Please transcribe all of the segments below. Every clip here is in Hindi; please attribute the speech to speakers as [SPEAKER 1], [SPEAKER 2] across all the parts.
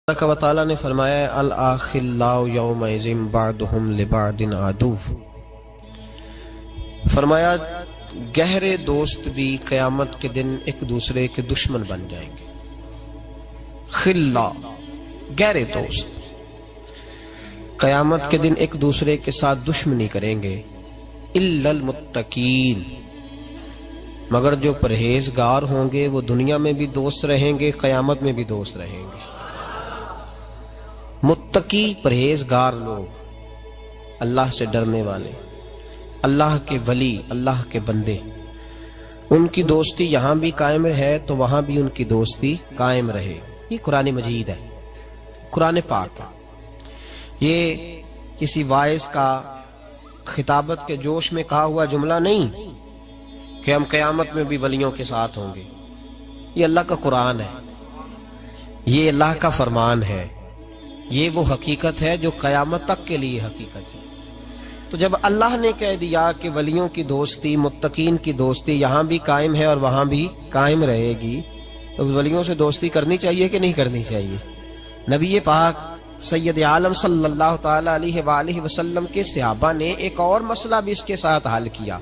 [SPEAKER 1] व तआला ने फरमाया अल आखिल्लाउ यौमइज़िन बअदुहुम लिबअदिन अदुव्व। फरमाया गहरे दोस्त भी क़यामत के दिन एक दूसरे के दुश्मन बन जाएंगे। खिल्ला गहरे दोस्त क़यामत के दिन एक दूसरे के साथ दुश्मनी करेंगे। इल्लल मुत्तकीन मगर जो परहेजगार होंगे वो दुनिया में भी दोस्त रहेंगे, क़यामत में भी दोस्त रहेंगे। मुत्तकी परहेजगार लोग, अल्लाह से डरने वाले, अल्लाह के वली, अल्लाह के बंदे, उनकी दोस्ती यहां भी कायम है तो वहां भी उनकी दोस्ती कायम रहे। ये कुरान मजीद है, कुरान पाक है। ये किसी वाइस का खिताबत के जोश में कहा हुआ जुमला नहीं कि हम क़यामत में भी वलियों के साथ होंगे। ये अल्लाह का कुरान है, ये अल्लाह का फरमान है, ये वो हकीकत है जो क़यामत तक के लिए हकीकत है। तो जब अल्लाह ने कह दिया कि वलियों की दोस्ती, मुत्तकीन की दोस्ती यहां भी कायम है और वहां भी कायम रहेगी, तो वलियों से दोस्ती करनी चाहिए कि नहीं करनी चाहिए? नबी पाक सैयद आलम सल्लल्लाहु ताला अलैहि वसल्लम के सहाबा ने एक और मसला भी इसके साथ हल किया।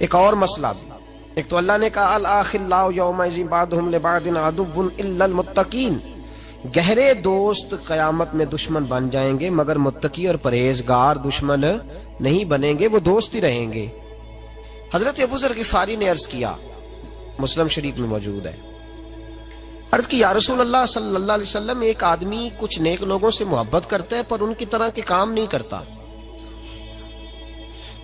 [SPEAKER 1] एक और मसला भी, एक तो अल्लाह ने कहा अल आखिल्लाउ यौमइज़िन बअदुहुम लिबअदिन अदुव्वुन इल्लल मुत्तकीन, गहरे दोस्त क़यामत में दुश्मन बन जाएंगे मगर मुत्तकी और परहेजगार दुश्मन नहीं बनेंगे, वो दोस्त ही रहेंगे। हजरत अबू ज़र ग़िफ़ारी ने अर्ज किया, मुस्लिम शरीफ में मौजूद है, अर्ज की या रसूल अल्लाह सल्लल्लाहु अलैहि वसल्लम, एक आदमी कुछ नेक लोगों से मोहब्बत करता है पर उनकी तरह के काम नहीं करता।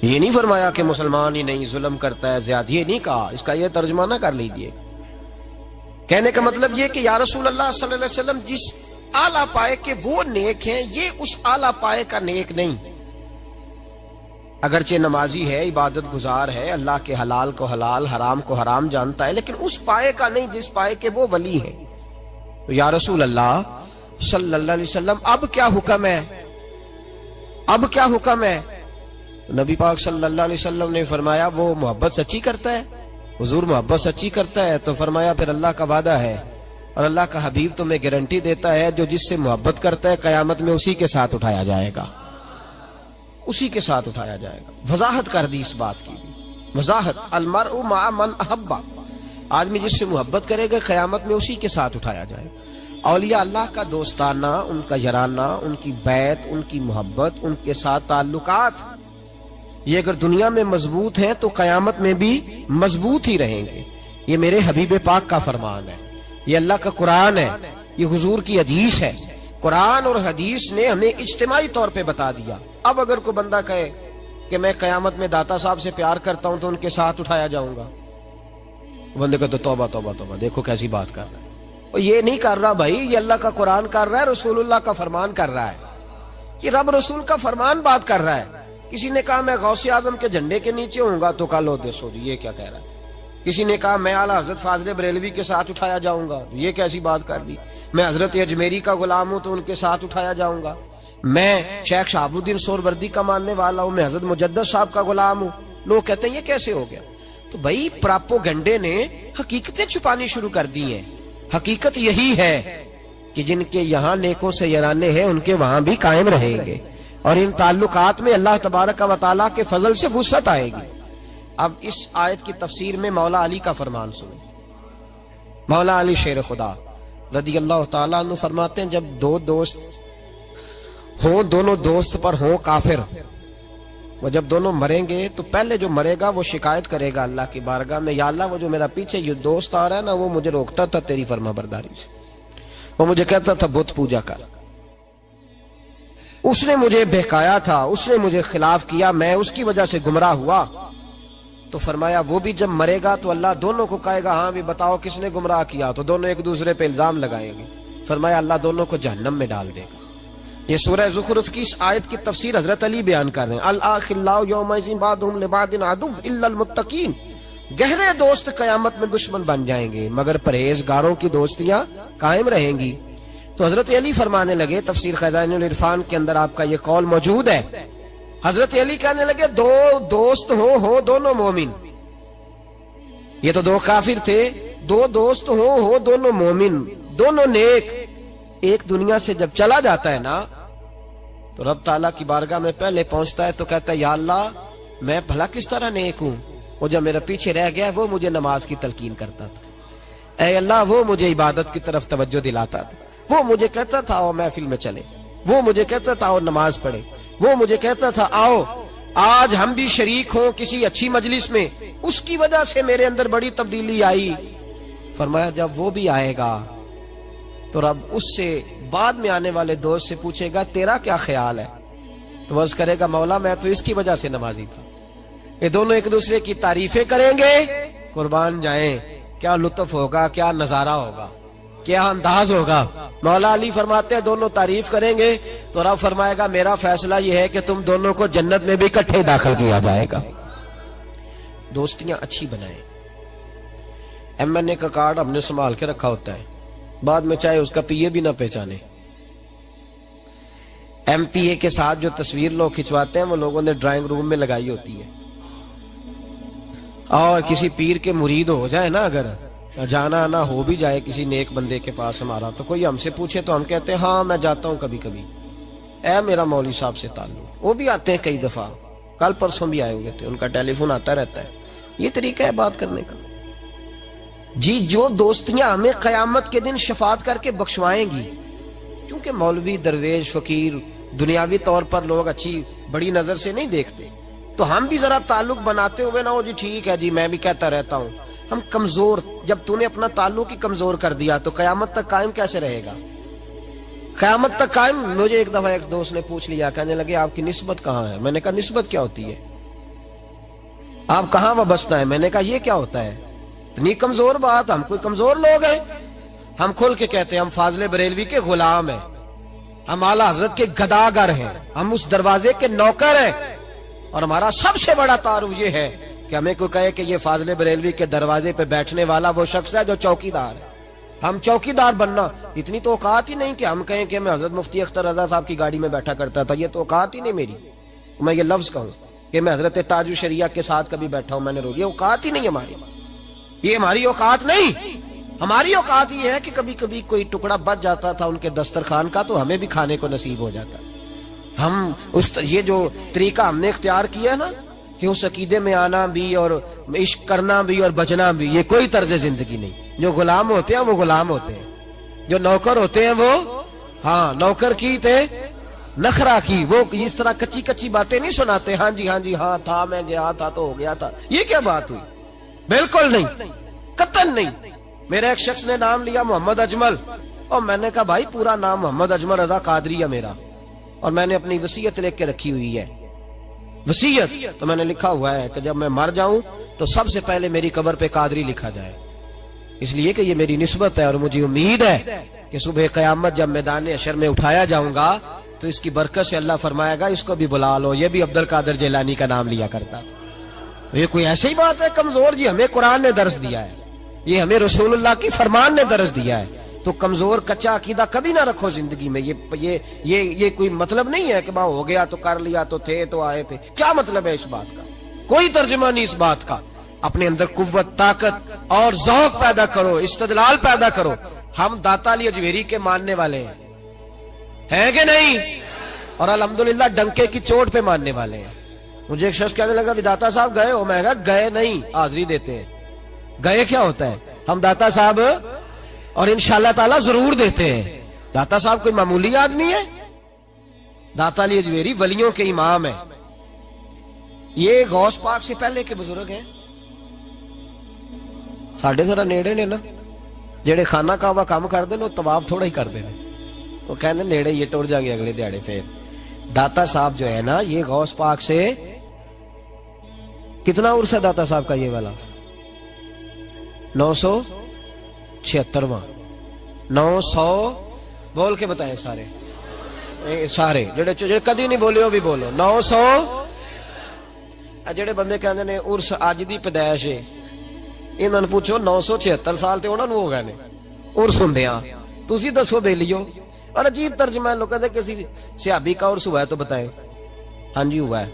[SPEAKER 1] ये नहीं फरमाया कि मुसलमान ही नहीं, जुल्म करता है, ज़्यादती, ये नहीं कहा, इसका ये तर्जुमा कर लीजिए। कहने का मतलब ये कि या रसूल अल्लाह सल्लल्लाहु अलैहि वसल्लम, जिस आला पाए के वो नेक हैं, ये उस आला पाए का नेक नहीं। अगरचे नमाजी है, इबादत गुजार है, अल्लाह के हलाल को हलाल, हराम को हराम जानता है, लेकिन उस पाए का नहीं जिस पाए के वो वली है। तो या रसूल अल्लाह सल्लल्लाहु अलैहि वसल्लम, अब क्या हुक्म है, अब क्या हुक्म है? नबी पाक सल्लल्लाहु अलैहि वसल्लम ने फरमाया वो मोहब्बत सच्ची करता है। हुजूर मोहब्बत सच्ची करता है? तो फरमाया फिर अल्लाह का वादा है और अल्लाह का हबीब तुम्हें गारंटी देता है, जो जिससे मोहब्बत करता है क़यामत में उसी के साथ उठाया जाएगा, उसी के साथ उठाया जाएगा। वजाहत कर दी इस बात की, वजाहत, अलमरउ मअ मन अहब्बा, आदमी जिससे मोहब्बत करेगा क़यामत में उसी के साथ उठाया जाएगा। औलिया अल्लाह का दोस्ताना, उनका याराना, उनकी बैत, उनकी मोहब्बत, उनके साथ ताल्लुकात, ये अगर दुनिया में मजबूत है तो क़यामत में भी मजबूत ही रहेंगे। ये मेरे हबीब पाक का फरमान है, ये अल्लाह का कुरान है, ये हुजूर की हदीस है। कुरान और हदीस ने हमें इज्तिमाई तौर पे बता दिया। अब अगर कोई बंदा कहे कि मैं क़यामत में दाता साहब से प्यार करता हूं तो उनके साथ उठाया जाऊंगा, बंदे को तो तौबा तौबा तौबा, देखो कैसी बात कर रहा है। और ये नहीं कर रहा भाई, ये अल्लाह का कुरान कर रहा है, रसूलुल्लाह का फरमान कर रहा है, ये रब रसूल का फरमान बात कर रहा है। किसी ने कहा मैं गौसे आजम के झंडे के नीचे होऊंगा तो कल हो, ये क्या कह रहा है? किसी ने कहा मैं आला हजरत फाजले बरेलवी के साथ उठाया जाऊंगा, ये कैसी बात कर दी? मैं हजरत अजमेरी का गुलाम हूं तो उनके साथ उठाया जाऊंगा। मैं शेख शहाबुद्दीन सोहरवर्दी का मानने वाला हूं, मैं हजरत मुजद्दद साहब का गुलाम हूं। लोग कहते हैं ये कैसे हो गया? तो भाई प्रापोगंडे ने हकीकतें छुपानी शुरू कर दी हैं। हकीकत यही है कि जिनके यहाँ नेकों से याराने हैं उनके वहां भी कायम रहेंगे और इन ताल्लुकात में अल्लाह तबारक व तआला के फजल से वुसअत आएगी। अब इस आयत की तफसीर में मौला अली का फरमान सुने। मौला अली शेर खुदा रदी अल्लाह तआला अन्हु फरमाते हैं, जब दो दोस्त हो, दोनों दोस्त पर हो काफिर, वो जब दोनों मरेंगे तो पहले जो मरेगा वो शिकायत करेगा अल्लाह की बारगाह में, या अल्लाह वो जो मेरा पीछे ये दोस्त आ रहा है ना, वो मुझे रोकता था तेरी फरमाबरदारी से, वो मुझे कहता था बुत पूजा कर, उसने मुझे बहकाया था, उसने मुझे खिलाफ किया, मैं उसकी वजह से गुमराह हुआ। तो फरमाया वो भी जब मरेगा तो अल्लाह दोनों को कहेगा हाँ भी बताओ किसने गुमराह किया, तो दोनों एक दूसरे पे इल्जाम लगाएंगे। फरमाया अल्लाह दोनों को जहन्नम में डाल देगा। ये सूरह ज़ुखरुफ की इस आयत की तफसीर हजरत अली बयान कर रहे हैं। अल आखिल्लाउ यौमइज़िन बअदुहुम लिबअदिन अदुव्व इल्लल मुत्तकीन, गहरे दोस्त क़यामत में दुश्मन बन जाएंगे मगर परहेजगारों की दोस्तियां कायम रहेंगी। तो हजरत अली फरमाने लगे, तफसीर खज़ाइनुल इरफान के अंदर आपका ये कौल मौजूद है। हजरत अली कहने लगे दो दोस्त हो दोनों मोमिन, ये तो दो काफिर थे, दो दोस्त हो दोनों मोमिन, दोनों नेक, एक दुनिया से जब चला जाता है ना, तो रब ताला की बारगाह में पहले पहुंचता है तो कहता है या अल्लाह मैं भला किस तरह नेक हूं, वो जब मेरे पीछे रह गया वो मुझे नमाज की तलकीन करता था, ऐ अल्लाह वो मुझे इबादत की तरफ तवज्जो दिलाता था, वो मुझे कहता था आओ महफिल में चले, वो मुझे कहता था आओ नमाज पढ़े, वो मुझे कहता था आओ आज हम भी शरीक हों किसी अच्छी मजलिस में, उसकी वजह से मेरे अंदर बड़ी तब्दीली आई। फरमाया जब वो भी आएगा तो रब उससे बाद में आने वाले दोस्त से पूछेगा तेरा क्या ख्याल है, तो वर्ज करेगा मौला मैं तो इसकी वजह से नमाजी था। ये दोनों एक दूसरे की तारीफें करेंगे, कुर्बान जाएं क्या लुत्फ होगा, क्या नजारा होगा, क्या अंदाज होगा। मौला अली फरमाते हैं दोनों तारीफ करेंगे तो रब फरमाएगा मेरा फैसला यह है कि तुम दोनों को जन्नत में भी इकट्ठे दाखिल किया जाएगा। दोस्तियां अच्छी बनाएं। एमएनए का कार्ड हमने संभाल के रखा होता है, बाद में चाहे उसका पीए भी ना पहचाने। एमपीए के साथ जो तस्वीर लोग खिंचवाते हैं वो लोगों ने ड्राइंग रूम में लगाई होती है। और किसी पीर के मुरीद हो जाए ना, अगर जाना आना हो भी जाए किसी नेक बंदे के पास हमारा, तो कोई हमसे पूछे तो हम कहते हैं हाँ मैं जाता हूं कभी कभी, ऐ मेरा मौलवी साहब से ताल्लुक। वो भी आते हैं कई दफा, कल परसों भी आए हुए थे, उनका टेलीफोन आता रहता है। ये तरीका है बात करने का जी। जो दोस्तियां हमें कयामत के दिन शफात करके बख्शवाएंगी, क्योंकि मौलवी दरवेश फकीर दुनियावी तौर पर लोग अच्छी बड़ी नजर से नहीं देखते, तो हम भी जरा ताल्लुक बनाते हुए ना हो जी ठीक है जी मैं भी कहता रहता हूं, हम कमजोर, जब तूने अपना ताल्लुक ही कमजोर कर दिया तो कयामत तक कायम कैसे रहेगा। कयामत तक कायम। मुझे एक दफा एक दोस्त ने पूछ लिया, कहने लगे आपकी निस्बत कहाँ है। मैंने कहा निस्बत क्या होती है, आप कहाँ वाबस्ता है। मैंने कहा ये क्या होता है, इतनी कमजोर बात, हम कोई कमजोर लोग हैं। हम खुल के कहते हैं हम फाजले बरेलवी के गुलाम हैं, हम आला हजरत के गदागर हैं, हम उस दरवाजे के नौकर हैं। और हमारा सबसे बड़ा तारुफ ये है कि हमें कोई कहे कि ये फाजले बरेलवी के दरवाजे पे बैठने वाला वो शख्स है जो चौकीदार है, हम चौकीदार बनना, इतनी तो औकात ही नहीं कि हम कहें कि मैं हजरत मुफ्ती अख्तर रजा साहब की गाड़ी में बैठा करता था। ये तो औकात ही नहीं मेरी, मैं ये लफ्ज कहूं कि मैं हजरत ताजु शरिया के साथ कभी बैठा हूं मैंने रोज, ये औकात ही नहीं हमारी, ये हमारी औकात नहीं। हमारी औकात ये है कि कभी कभी कोई टुकड़ा बच जाता था उनके दस्तरखान का तो हमें भी खाने को नसीब हो जाता। हम उस ये जो तरीका हमने इख्तियार किया ना कि उस अकीदे में आना भी और इश्क करना भी और बचना भी, ये कोई तर्ज जिंदगी नहीं। जो गुलाम होते हैं वो गुलाम होते हैं, जो नौकर होते हैं वो हाँ नौकर की थे नखरा की, वो इस तरह कच्ची कच्ची बातें नहीं सुनाते। हाँ जी हाँ था, मैं गया था तो हो गया था, ये क्या बात हुई, बिल्कुल नहीं, कतन नहीं। मेरा एक शख्स ने नाम लिया मोहम्मद अजमल, और मैंने कहा भाई पूरा नाम मोहम्मद अजमल रजा कादरी है मेरा, और मैंने अपनी वसीयत लिख के रखी हुई है। वसीयत तो मैंने लिखा हुआ है कि जब मैं मर जाऊं तो सबसे पहले मेरी कब्र पे कादरी लिखा जाए, इसलिए कि ये मेरी निस्बत है और मुझे उम्मीद है कि सुबह कयामत जब मैदान अशर में उठाया जाऊंगा तो इसकी बरकत से अल्लाह फरमाएगा इसको भी बुला लो, ये भी अब्दुल कादिर जिलानी का नाम लिया करता था। ये कोई ऐसी बात है कमजोर जी, हमें कुरान ने दर्स दिया है, ये हमें रसूलुल्लाह की फरमान ने दर्स दिया है। तो कमजोर कच्चा अकीदा कभी ना रखो जिंदगी में। ये कोई मतलब नहीं है कि हो गया तो कर लिया तो थे तो आए थे, क्या मतलब है इस बात का, कोई तर्जुमा नहीं इस बात का। अपने अंदर कुव्वत ताकत और ज़ौक़ पैदा करो, इस्तदलाल पैदा करो। हम दाता अली अजमेरी के मानने वाले हैं कि नहीं, और अल्हम्दुलिल्लाह डंके की चोट पे मानने वाले हैं। मुझे एक शख्स कहने लगा दाता साहब गए हो, मैं कहा गए नहीं, हाजिरी देते हैं। गए क्या होता है, हम दाता साहब और इंशाअल्लाह ताला जरूर देते हैं। दाता साहब कोई मामूली आदमी है, दाता अली अजमेरी वलियों के इमाम है। ये गौस पाक से पहले के बुजुर्ग हैं, साढ़े जरा नेड़े ने ना, जेड़े खाना काबा काम करते हैं तवाफ थोड़ा ही करते हैं, वो कहते नेड़े ये टुर जाएंगे अगले दिहाड़े। फिर दाता साहब जो है ना ये गौस पाक से कितना उर्स है दाता साहब का, ये वाला 976वां 900 बोल के बताएं सारे जेड़े कदी नहीं बोले वो भी बोलो 900। जेड़े बंदे कहते ने उर्स अज दी पैदाइश है, इन्होंने पूछो 976 साल तो उन्होंने हो गए ने उर्स हुंदियां, तुसी दसो बेलियो। और अजीब तर्जमा लोग कहते किसी सहाबी का उर्स हुआ है तो बताएं। हाँ जी हुआ है,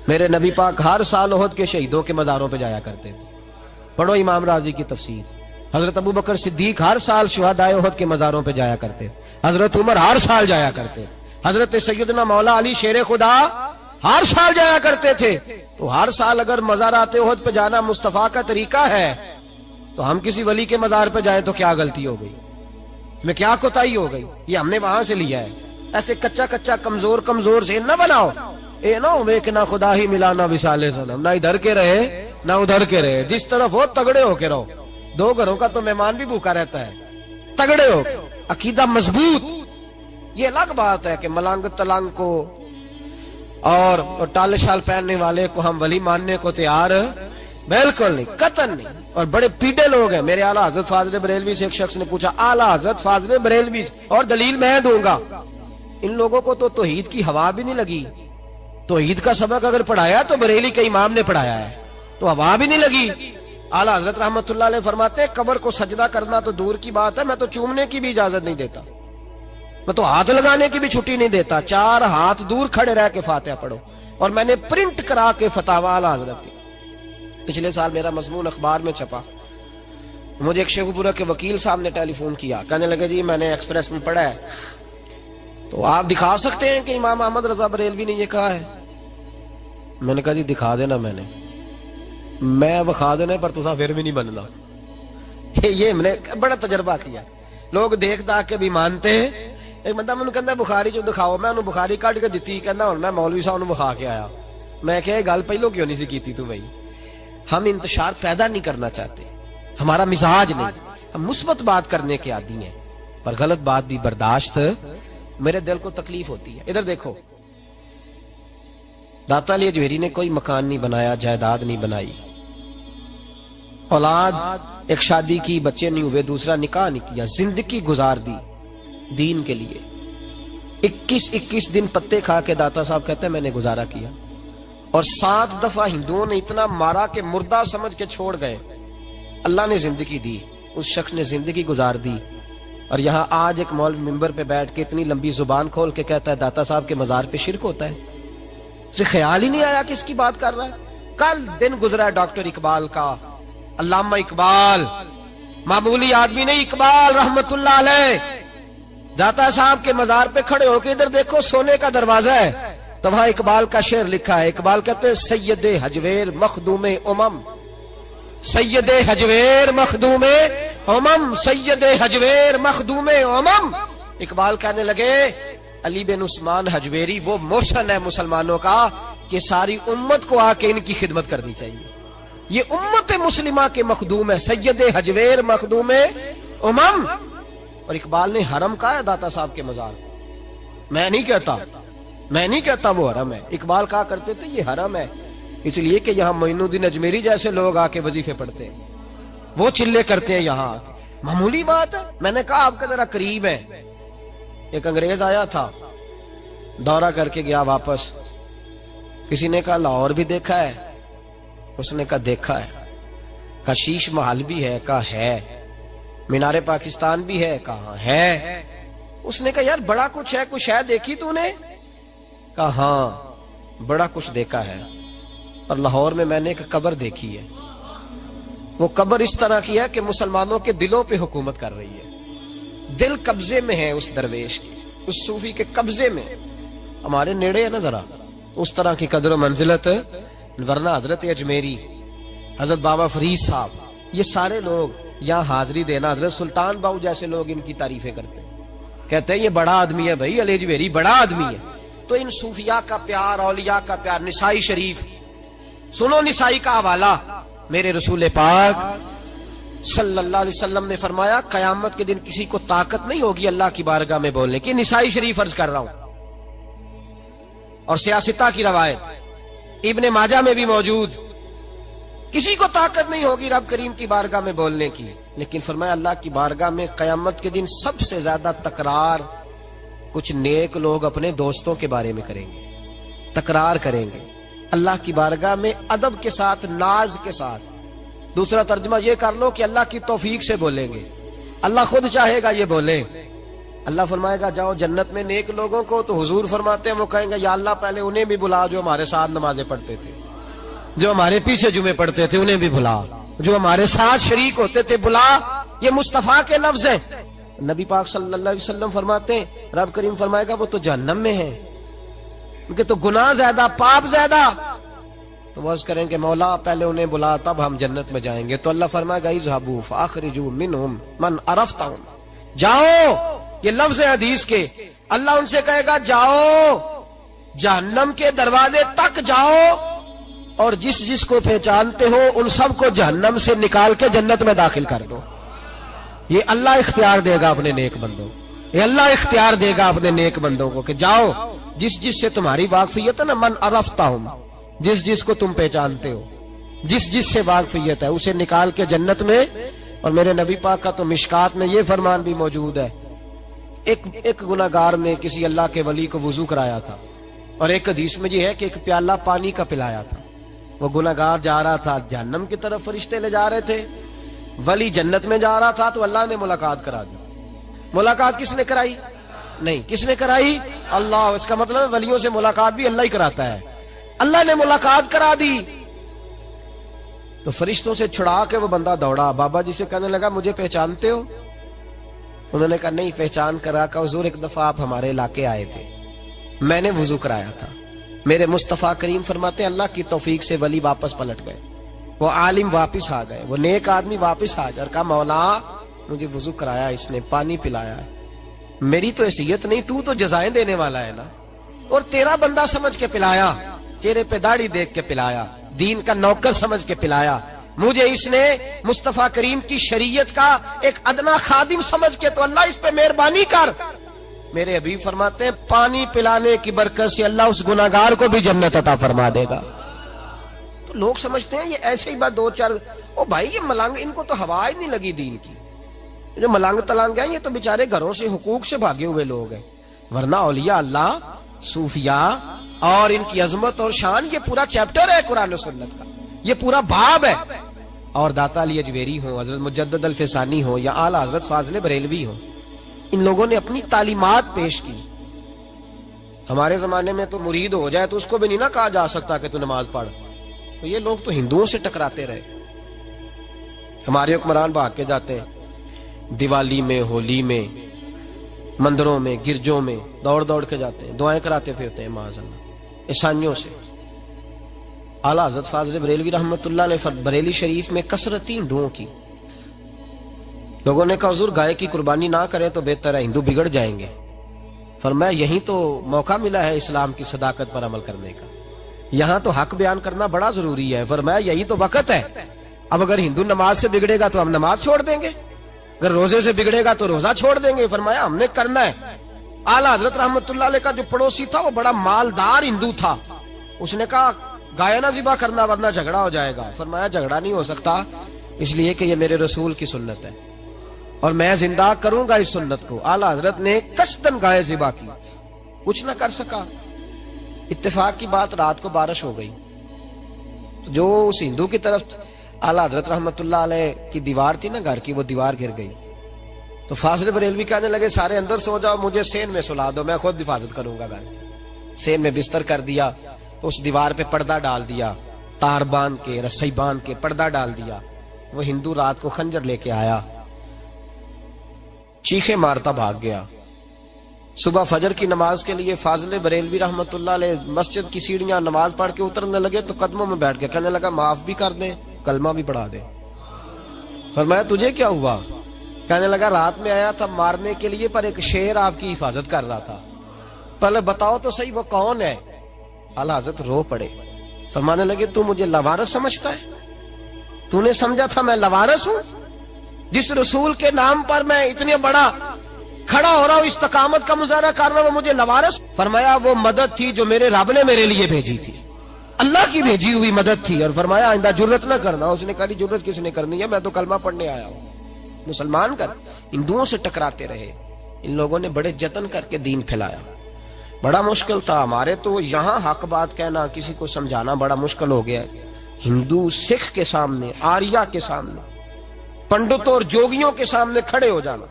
[SPEAKER 1] मेरे नबी पाक हर साल ओहद के शहीदों के मज़ारों पे जाया करते थे। पढ़ो इमाम राजी की तफसीर, हजरत अबू बकर सिद्दीक हर साल शुहदाए उहद के मज़ारों पे जाया करते, हजरत उमर हर साल जाया करते, हजरत सैयदना मौला अली शेर खुदा हर साल जाया करते थे। तो हर साल अगर मज़ारात उहद पे जाना मुस्तफा का तरीका है, तो हम किसी वली के मज़ार पे जाए तो क्या गलती हो गई, इसमें क्या कोताही हो गई? ये हमने वहां से लिया है। ऐसे कच्चा कच्चा कमजोर कमजोर से न बनाओ, ए ना हो कि ना खुदा ही मिला ना विशाले सनम, ना इधर के रहे ना उधर के रहे, जिस तरफ हो तगड़े होके रहो। दो घरों का तो मेहमान भी भूखा रहता है, तगड़े हो, अकीदा मजबूत। ये अलग बात है कि मलंग तलंग को और टाल शाल पहनने वाले को हम वली मानने को तैयार बिल्कुल नहीं, कतन नहीं। और बड़े पीढ़े लोग हैं। मेरे आला हजरत फाजिल बरेलवी से एक शख्स ने पूछा, आला हजरत फाजिल बरेलवी, और दलील मैं दूंगा। इन लोगों को तो तौहीद की हवा भी नहीं लगी। तौहीद का सबक अगर पढ़ाया तो बरेली के इमाम ने पढ़ाया है, तो हवा भी नहीं लगी। आला हजरत रहमतुल्लाह अलैह फरमाते, कब्र को सजदा करना तो दूर की बात है, मैं तो चूमने की भी इजाजत नहीं देता, मैं तो हाथ लगाने की भी छुट्टी नहीं देता। 4 हाथ दूर खड़े रह के फातिहा पढ़ो। और मैंने प्रिंट करा के फतावा आला हजरत के, पिछले साल मेरा मजमून अखबार में छपा। मुझे एक शेखुपुरा के वकील साहब ने टेलीफोन किया, कहने लगे जी मैंने एक्सप्रेस में पढ़ा है, तो आप दिखा सकते हैं कि इमाम अहमद रजा बरेलवी ने ये कहा है? मैंने कहा जी दिखा देना, मैं विखा देना, पर तुसा फिर भी नहीं बनना। ये मैंने बड़ा तजर्बा किया। लोग देख दाख के भी मानते हैं। एक बंदा मैंने कहता बुखारी जो दिखाओ, मैं उन्होंने बुखारी कट के दी, कहना हूं मैं मौलवी साहब विखा के आया। मैं क्या गल पहलों क्यों नहीं सी की तू भाई? हम इंतशार पैदा नहीं करना चाहते, हमारा मिजाज नहीं, हम मुस्बत बात करने के आदी हैं, पर गलत बात भी बर्दाश्त, मेरे दिल को तकलीफ होती है। इधर देखो, दाता अली अजमेरी ने कोई मकान नहीं बनाया, जायदाद नहीं बनाई, औलाद एक शादी की, बच्चे नहीं हुए, दूसरा निकाह नहीं किया, जिंदगी गुजार दी दीन के लिए। 21 दिन पत्ते खा के दाता साहब कहते हैं मैंने गुजारा किया। और 7 दफा हिंदुओं ने इतना मारा कि मुर्दा समझ के छोड़ गए। अल्लाह ने जिंदगी दी, उस शख्स ने जिंदगी गुजार दी। और यहाँ आज एक मौलवी मिंबर पे बैठ के इतनी लंबी जुबान खोल के कहता है दाता साहब के मजार पे शिरक होता है। उसे ख्याल ही नहीं आया कि इसकी बात कर रहा है। कल दिन गुजरा है डॉक्टर इकबाल का, अल्लामा इकबाल, मामूली आदमी नहीं, इकबाल रहमतुल्लाह अलैह। दाता साहब के मजार पे खड़े होके इधर देखो, सोने का दरवाजा है, तो वहां इकबाल का शेर लिखा है। इकबाल कहते हैं सैयदे हजवेर मखदूमे उमम, सैयदे हजवेर मखदूमे उमम, सैयदे हजवेर मखदूमे उमम। इकबाल कहने लगे अली बिन उस्मान हजवेरी वो मोहसन है मुसलमानों का कि सारी उम्मत को आके इनकी खिदमत करनी चाहिए। ये उम्मत मुस्लिमा के मखदूम है, सैयदे हजवेर मखदूमे उमम। और इकबाल ने हरम कहा है दाता साहब के मजार। मैं नहीं कहता वो हरम है। इकबाल कहा करते थे ये हरम है, इसलिए कि यहाँ मोइनुद्दीन अजमेरी जैसे लोग आके वजीफे पढ़ते हैं, वो चिल्ले करते हैं यहाँ आके। मामूली बात है। मैंने कहा आपका जरा करीब है। एक अंग्रेज आया था, दौरा करके गया वापस। किसी ने कहा लाहौर भी देखा है? उसने कहा देखा है। कहा शीश महल भी है? कहा है। मीनारे पाकिस्तान भी है? कहा है। उसने कहा यार बड़ा कुछ है, कुछ है देखी तूने? कहा हाँ बड़ा कुछ देखा है, और लाहौर में मैंने एक कब्र देखी है। वो कब्र इस तरह की है कि मुसलमानों के दिलों पे हुकूमत कर रही है। दिल कब्जे में है उस दरवेश के, उस सूफी के कब्जे में। हमारे नेड़े है ना जरा, तो उस तरह की कदर मंजिलत। वरना हजरत अजमेरी, हजरत बाबा फरीद साहब, ये सारे लोग यहाँ हाजिरी देना, हजरत सुल्तान बाबू जैसे लोग इनकी तारीफें करते हैं, कहते हैं ये बड़ा आदमी है भाई, अली अजमेरी बड़ा आदमी है। तो इन सूफिया का प्यार, औलिया का प्यार। निसाई शरीफ सुनो, निसाई का हवाला। मेरे रसूल पाक सल्लल्लाहु अलैहि वसल्लम ने फरमाया कयामत के दिन किसी को ताकत नहीं होगी अल्लाह की बारगाह में बोलने की। निसाई शरीफ अर्ज कर रहा हूं, और सियासता की रवायत इब्ने माजा में भी मौजूद। किसी को ताकत नहीं होगी रब करीम की बारगाह में बोलने की, लेकिन फरमाया अल्लाह की बारगाह में कयामत के दिन सबसे ज्यादा तकरार कुछ नेक लोग अपने दोस्तों के बारे में करेंगे, तकरार करेंगे अल्लाह की बारगाह में अदब के साथ, नाज के साथ। दूसरा तर्जुमा ये कर लो कि अल्लाह की तौफीक से बोलेंगे, अल्लाह खुद चाहेगा ये बोले। अल्लाह फरमाएगा जाओ जन्नत में नेक लोगों को, तो हुजूर फरमाते हैं वो कहेंगे या अल्लाह पहले उन्हें भी बुला जो हमारे साथ नमाजें पढ़ते थे, जो हमारे पीछे जुमे पढ़ते थे उन्हें भी बुला, जो हमारे साथ शरीक होते थे बुला। ये मुस्तफा के लफ्ज हैं। नबी पाक सल्लल्लाहु अलैहि वसल्लम फरमाते हैं, रब करीम फरमाएगा वो तो जहन्नम में है, उनके तो गुनाह ज्यादा, पाप ज्यादा। तो वो करेंगे मौला पहले उन्हें बुला तब हम जन्नत में जाएंगे। तो अल्लाह फरमाएगा इज़हबू फअखरिजू मिनहुम मन अरफ्तहुम, जाओ, ये लफ्ज है हदीस के। अल्लाह उनसे कहेगा जाओ जहन्नम के दरवाजे तक जाओ और जिस जिसको पहचानते हो उन सबको जहन्नम से निकाल के जन्नत में दाखिल कर दो। ये अल्लाह इख्तियार देगा अपने नेक बंदों, ये अल्लाह इख्तियार देगा अपने नेक बंदों को कि जाओ जिस जिससे तुम्हारी वाकफियत है ना, मन अरफ्तहुम, जिस जिसको तुम पहचानते हो, जिस जिससे वाकफियत है उसे निकाल के जन्नत में। और मेरे नबी पाक का तो मिशकात में ये फरमान भी मौजूद है, एक गुनाहगार ने किसी अल्लाह के वली को वुजू कराया था और एक हदीस में ये है कि एक प्याला पानी का पिलाया था। वो गुनाहगार जा रहा था जहन्नम की तरफ, फरिश्ते ले जा रहे थे, वली जन्नत में जा रहा था, तो अल्लाह ने मुलाकात करा दी। मुलाकात किसने कराई? नहीं, किसने कराई? अल्लाह। इसका मतलब है वलियों से मुलाकात भी अल्लाह ही कराता है। अल्लाह ने मुलाकात करा दी तो फरिश्तों से छुड़ा के वो बंदा दौड़ा, बाबा जी से कहने लगा मुझे पहचानते हो? उन्होंने कहा नहीं पहचान करा। का हुजूर एक दफा आप हमारे इलाके आए थे, मैंने वुजू कराया था। मेरे मुस्तफा करीम फरमाते अल्लाह की तौफीक से वली वापस पलट गए, वो आलिम वापस आ गए, वो नेक आदमी वापस आ गए और कहा मौला मुझे वुजू कराया इसने, पानी पिलाया है, मेरी तो हैसियत नहीं, तू तो जज़ाएं देने वाला है ना, और तेरा बंदा समझ के पिलाया, चेहरे पे दाढ़ी देख के पिलाया, दीन का नौकर समझ के पिलाया, मुझे इसने मुस्तफा करीम की शरीयत का एक अदना खादिम समझ के, तो अल्लाह इस पे मेहरबानी कर। मेरे हबीब फरमाते हैं पानी पिलाने की बरकत से अल्लाह उस गुनाहगार को भी जन्नत अता फरमा देगा। तो लोग समझते हैं ये ऐसे ही बात दो चार, ओ भाई ये मलंग, इनको तो हवा ही नहीं लगी दीन की। जो मलंग तलंग है ये तो बेचारे घरों से हुकूक से भागे हुए लोग हैं, वरना औलिया अल्लाह, सूफिया और इनकी अजमत और शान, ये पूरा चैप्टर है कुरान और सुन्नत का, ये पूरा बाब है। और दाता अली अजवेरी हो, हजरत मुजद्दद अल फिसानी हो या आला हजरत फाजिल बरेलवी हो, इन लोगों ने अपनी तालीमात पेश की। हमारे जमाने में तो मुरीद हो जाए तो उसको भी नहीं ना कहा जा सकता कि तू नमाज पढ़, तो ये लोग तो हिंदुओं से टकराते रहे। हमारे हुक्मरान भाग के जाते हैं दिवाली में, होली में, मंदिरों में, गिरजों में दौड़ दौड़ के जाते हैं, दुआएं कराते फिरते हैं माज़अल्लाह ईसाइयों से। आला हज़रत फाज़िल बरेलवी रहमतुल्लाह अलैह बरेली शरीफ में कसरती हिंदुओं की, लोगों ने कहा हुजूर गाय की कुर्बानी ना करें तो बेहतर है, हिंदू बिगड़ जाएंगे। फरमाया यही तो मौका मिला है इस्लाम की सदाकत पर अमल करने का, यहाँ तो हक बयान करना बड़ा जरूरी है। फरमाया यही तो वक्त है। अब अगर हिंदू नमाज से बिगड़ेगा तो हम नमाज छोड़ देंगे, अगर रोजे से बिगड़ेगा तो रोजा छोड़ देंगे। फरमाया हमने करना है। आला हजरत रहमतुल्लाह अलैह का जो पड़ोसी था वो बड़ा मालदार हिंदू था, उसने कहा गाय ना ज़िबा करना वरना झगड़ा हो जाएगा। फरमाया झगड़ा नहीं हो सकता, इसलिए कि ये मेरे रसूल की सुन्नत है और मैं जिंदा करूंगा इस सुन्नत को। आला हजरत ने कसदन गाय ज़िबा की, कुछ ना कर सका। इत्तेफाक की बात, रात को बारिश हो गई, तो जो उस हिंदू की तरफ आला हजरत रहमतुल्लाह अलैह की दीवार थी ना घर की, वो दीवार गिर गई। तो फाजिल बरेलवी कहने लगे सारे अंदर सो जाओ, मुझे सेन में सुला दो, मैं खुद हिफाजत करूंगा घर की। सेन में बिस्तर कर दिया, तो उस दीवार पे पर्दा डाल दिया, तार बांध के, रस्सी बांध के पर्दा डाल दिया। वो हिंदू रात को खंजर लेके आया, चीखे मारता भाग गया। सुबह फजर की नमाज के लिए फाजिल बरेलवी रहमतुल्लाह अलैह मस्जिद की सीढ़ियां नमाज पढ़ के उतरने लगे तो कदमों में बैठ के कहने लगा माफ भी कर दे, कलमा भी पढ़ा दे। फरमाया तुझे क्या हुआ? कहने लगा रात में आया था मारने के लिए, पर एक शेर आपकी हिफाजत कर रहा था, पहले बताओ तो सही वो कौन है। आला हज़रत रो पड़े, फरमाने लगे तू मुझे लवारस समझता है? तूने समझा था मैं लवारस हूं? जिस रसूल के नाम पर मैं इतने बड़ा खड़ा हो रहा हूं, इस्तकामत का मुजाहरा कर रहा हूं, वो मुझे लवारस? फरमाया वो मदद थी जो मेरे रब ने मेरे लिए भेजी थी, अल्लाह की भेजी हुई मदद थी। और फरमाया आइंदा जुर्रत ना करना। उसने कहा जुर्रत किसने करनी है, मैं तो कलमा पढ़ने आया हूं। मुसलमान कर हिंदुओं से टकराते रहे। इन लोगों ने बड़े जतन करके दीन फैलाया, बड़ा मुश्किल था। हमारे तो यहाँ हक बात कहना, किसी को समझाना बड़ा मुश्किल हो गया है। हिंदू सिख के सामने, आर्या के सामने, पंडितों और जोगियों के सामने खड़े हो जाना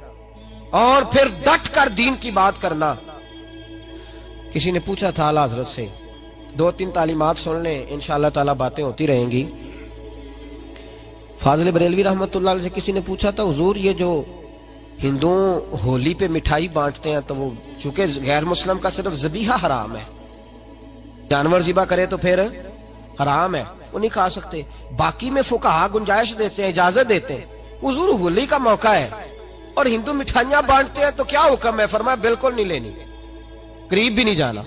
[SPEAKER 1] और फिर डट कर दीन की बात करना। किसी ने पूछा था आला हजरत से, 2-3 तालीमात सुन लें, इंशाअल्लाह ताला बातें होती रहेंगी। फाजिल बरेलवी रहमतुल्लाह अलैह से किसी ने पूछा था, हुजूर ये जो हिंदू होली पे मिठाई बांटते हैं तो वो चूंकि गैर मुस्लिम का सिर्फ ज़बीहा हराम है, जानवर ज़िबा करे तो फिर हराम है, वो नहीं खा सकते, बाकी में फुकाहा गुंजाइश देते हैं, इजाजत देते हैं। हुजूर होली का मौका है और हिंदू मिठाइयां बांटते हैं तो क्या हुक्म है? फरमाया बिल्कुल नहीं लेनी, करीब भी नहीं जाना।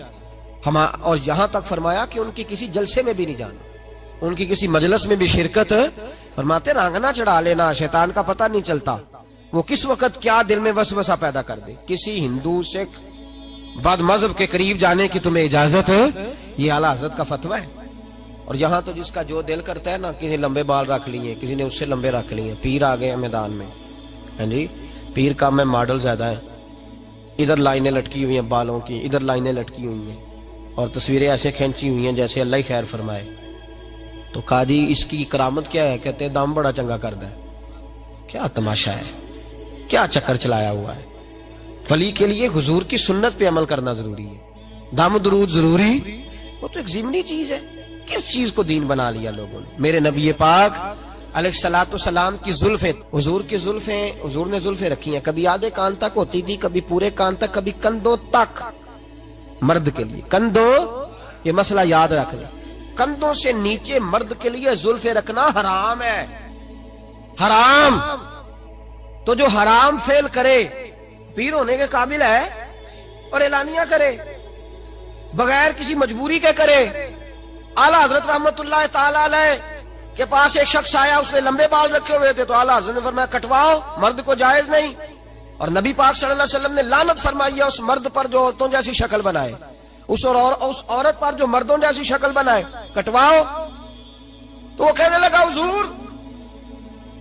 [SPEAKER 1] हम और यहां तक फरमाया कि उनकी किसी जलसे में भी नहीं जाना, उनकी किसी मजलिस में भी शिरकत, फरमाते रांगना चढ़ा लेना, शैतान का पता नहीं चलता वो किस वक्त क्या दिल में वसवसा पैदा कर दे। किसी हिंदू सिख बद मजहब के करीब जाने की तुम्हें इजाजत है, ये आला हजरत का फतवा है। और यहाँ तो जिसका जो दिल करता है ना, किसी ने लंबे बाल रख लिए, किसी ने उससे लंबे रख लिए, पीर आ गए मैदान में, हाँ जी, पीर का में मॉडल ज्यादा है, इधर लाइनें लटकी हुई हैं बालों की, इधर लाइनें लटकी हुई हैं और तस्वीरें ऐसे खींची हुई हैं जैसे अल्लाह ही खैर फरमाए। तो काजी इसकी करामत क्या है? कहते हैं दाम बड़ा चंगा करता है। क्या तमाशा है, क्या चक्कर चलाया हुआ है। वली के लिए हुजूर की सुन्नत पे अमल करना जरूरी है, दाम दुरूद जरूरी, वो तो एक ज़िमनी चीज है। किस चीज को दीन बना लिया लोगों ने। मेरे नबी पाक अलैहिस्सलातु सलाम की जुल्फे, हुजूर की जुल्फें, हुजूर ने जुल्फे रखी हैं, कभी आधे कान तक होती थी, कभी पूरे कान तक, कभी कंधों तक। मर्द के लिए कंधों, ये मसला याद रख ले, कंधों से नीचे मर्द के लिए जुल्फे रखना हराम है, हराम। तो जो हराम फेल करे, पीर होने के काबिल है और एलानिया करे, बगैर किसी मजबूरी के करे। आला हजरत रहमतुल्लाह ताला अलैह के पास एक शख्स आया, उसने लंबे बाल रखे हुए थे, तो आला हजरत ने फरमाया कटवाओ, मर्द को जायज नहीं। और नबी पाक सल्लल्लाहु अलैहि वसल्लम ने लानत फरमाई है उस मर्द पर जो औरतों जैसी शक्ल बनाए, उस औरत पर जो मर्दों जैसी शक्ल बनाए, कटवाओ। तो वो कहने लगा हुजूर,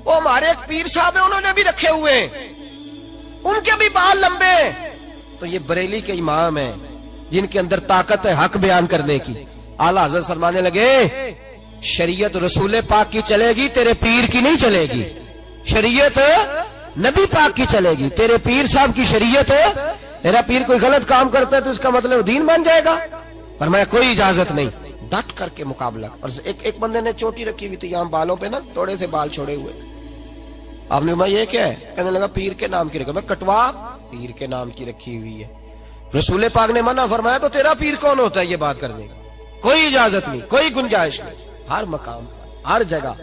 [SPEAKER 1] वो हमारे एक पीर साहब है, उन्होंने भी रखे हुए, उनके भी बाल लंबे। तो ये बरेली के इमाम है जिनके अंदर ताकत है हक बयान करने की। आला हजरत फरमाने लगे, शरीयत रसूल पाक की चलेगी, तेरे पीर की नहीं चलेगी। शरीयत नबी पाक की चलेगी, तेरे पीर साहब की शरीयत है। तेरा पीर कोई गलत काम करता है तो इसका मतलब दीन बन जाएगा? फरमाया कोई इजाजत नहीं, डट करके मुकाबला। और एक बंदे ने चोटी रखी हुई थी यहाँ बालों पे ना, थोड़े से बाल छोड़े हुए। आपने फरमाया ये क्या है? कहने लगा पीर के नाम की रखी। मैं कटवा, पीर के नाम की रखी हुई है। रसूल पाक ने मना फरमाया तो तेरा पीर कौन होता है ये बात करने का? कोई इजाजत नहीं, कोई गुंजाइश नहीं। हर मकाम, हर जगह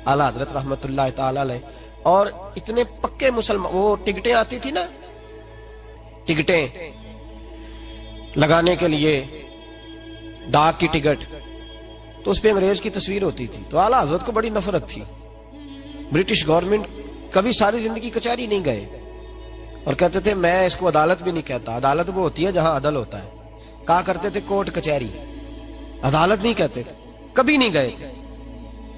[SPEAKER 1] आला हजरत रहमतुल्लाह ताला अलैह। और इतने पक्के मुसलमान, वो टिकटें आती थी ना, टिकटें लगाने के लिए, डाक की टिकट, तो उस पे अंग्रेज की तस्वीर होती थी। तो आला हजरत को बड़ी नफरत थी। ब्रिटिश गवर्नमेंट, कभी सारी जिंदगी कचहरी नहीं गए और कहते थे मैं इसको अदालत भी नहीं कहता, अदालत वो होती है जहां अदल होता है। कहा करते थे कोर्ट कचहरी, अदालत नहीं कहते थे, कभी नहीं गए थे।